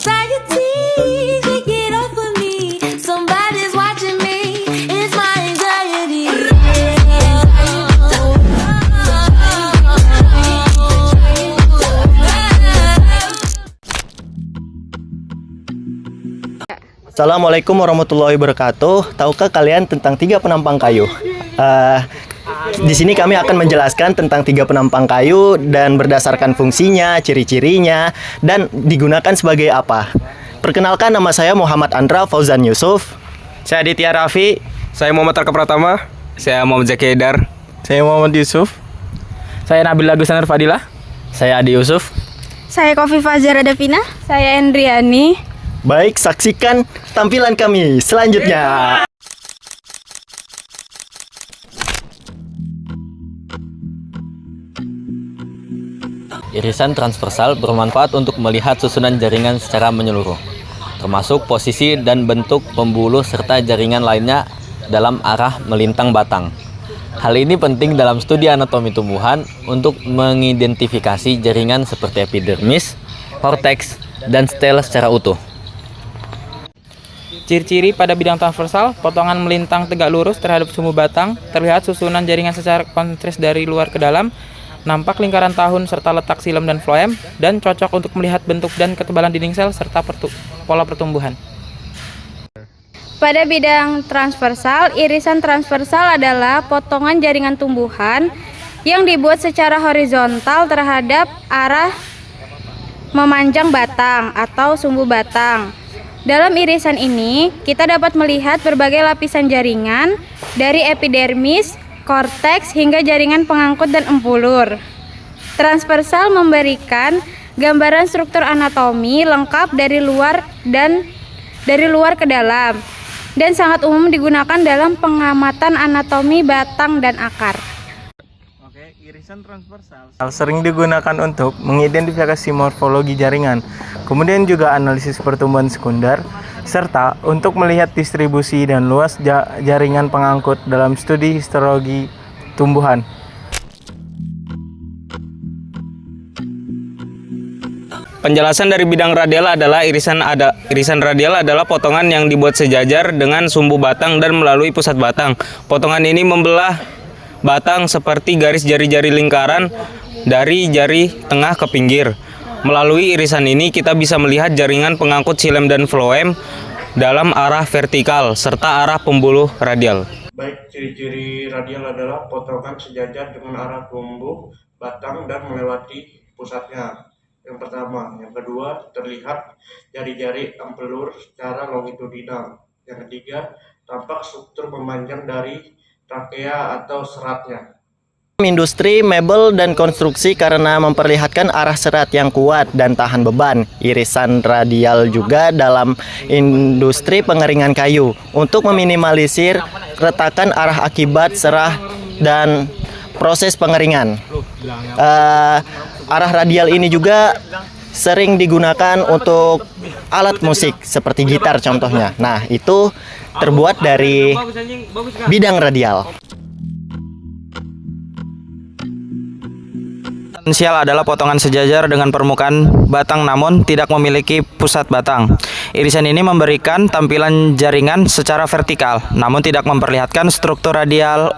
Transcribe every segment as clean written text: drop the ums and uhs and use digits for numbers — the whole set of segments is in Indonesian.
anxiety. Get off of me. Somebody's watching me. It's my anxiety. Assalamualaikum warahmatullahi wabarakatuh. Tahukah kalian tentang 3 penampang kayu? Di sini kami akan menjelaskan tentang 3 penampang kayu dan berdasarkan fungsinya, ciri-cirinya, dan digunakan sebagai apa. Perkenalkan, nama saya Muhammad Andra Fauzan Yusuf. Saya Aditya Raffi. Saya Muhammad Arka Pratama. Saya Muhammad Zaki Haidar. Saya Muhammad Yusuf. Saya Nabil Agusaner Fadilah. Saya Adi Yusuf. Saya Kofifa Zahra Davina. Saya Endriani. Baik, saksikan tampilan kami selanjutnya. Irisan transversal bermanfaat untuk melihat susunan jaringan secara menyeluruh, termasuk posisi dan bentuk pembuluh serta jaringan lainnya dalam arah melintang batang. Hal ini penting dalam studi anatomi tumbuhan untuk mengidentifikasi jaringan seperti epidermis, korteks, dan stel secara utuh. Ciri-ciri pada bidang transversal, potongan melintang tegak lurus terhadap sumbu batang, terlihat susunan jaringan secara kontras dari luar ke dalam, nampak lingkaran tahun serta letak xilem dan floem, dan cocok untuk melihat bentuk dan ketebalan dinding sel serta pola pertumbuhan. Pada bidang transversal, irisan transversal adalah potongan jaringan tumbuhan yang dibuat secara horizontal terhadap arah memanjang batang atau sumbu batang. Dalam irisan ini, kita dapat melihat berbagai lapisan jaringan dari epidermis, korteks, hingga jaringan pengangkut dan empulur. Transversal memberikan gambaran struktur anatomi lengkap dari luar ke dalam, dan sangat umum digunakan dalam pengamatan anatomi batang dan akar. Irisan transversal sering digunakan untuk mengidentifikasi morfologi jaringan, kemudian juga analisis pertumbuhan sekunder, serta untuk melihat distribusi dan luas jaringan pengangkut dalam studi histologi tumbuhan. Penjelasan dari bidang radial adalah irisan radial adalah potongan yang dibuat sejajar dengan sumbu batang dan melalui pusat batang. Potongan ini membelah batang seperti garis jari-jari lingkaran dari jari tengah ke pinggir. Melalui irisan ini kita bisa melihat jaringan pengangkut xilem dan floem dalam arah vertikal serta arah pembuluh radial. Baik, ciri-ciri radial adalah potongan sejajar dengan arah tumbuh batang dan melewati pusatnya. Yang pertama. Yang kedua, terlihat jari-jari empelur secara longitudinal. Yang ketiga, tampak struktur memanjang dari trakea atau seratnya. Industri mebel dan konstruksi karena memperlihatkan arah serat yang kuat dan tahan beban. Irisan radial juga dalam industri pengeringan kayu untuk meminimalisir retakan arah akibat serah dan proses pengeringan. Arah radial ini juga sering digunakan untuk alat musik seperti gitar contohnya. Nah, itu terbuat dari bidang radial. Potensial adalah potongan sejajar dengan permukaan batang namun tidak memiliki pusat batang. Irisan ini memberikan tampilan jaringan secara vertikal namun tidak memperlihatkan struktur radial.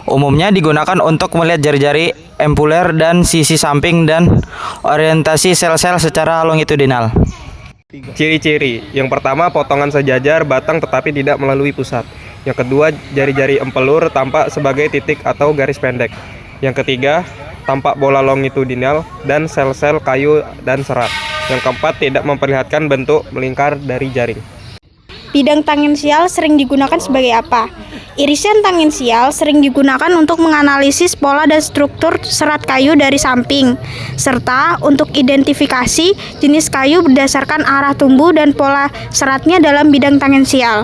Umumnya digunakan untuk melihat jari-jari empuler dan sisi samping dan orientasi sel-sel secara longitudinal. Ciri-ciri. Yang pertama, potongan sejajar batang tetapi tidak melalui pusat. Yang kedua, jari-jari empelur tampak sebagai titik atau garis pendek. Yang ketiga, tampak bola longitudinal dan sel-sel kayu dan serat. Yang keempat, tidak memperlihatkan bentuk melingkar dari jaring. Bidang tangensial sering digunakan sebagai apa? Irisan tangensial sering digunakan untuk menganalisis pola dan struktur serat kayu dari samping, serta untuk identifikasi jenis kayu berdasarkan arah tumbuh dan pola seratnya dalam bidang tangensial.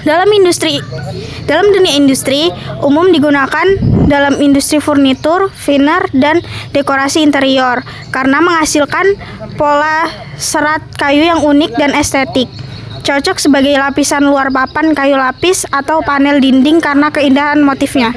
Dalam dunia industri, umum digunakan dalam industri furnitur, furniture, dan dekorasi interior karena menghasilkan pola serat kayu yang unik dan estetik. Cocok sebagai lapisan luar papan kayu lapis atau panel dinding karena keindahan motifnya.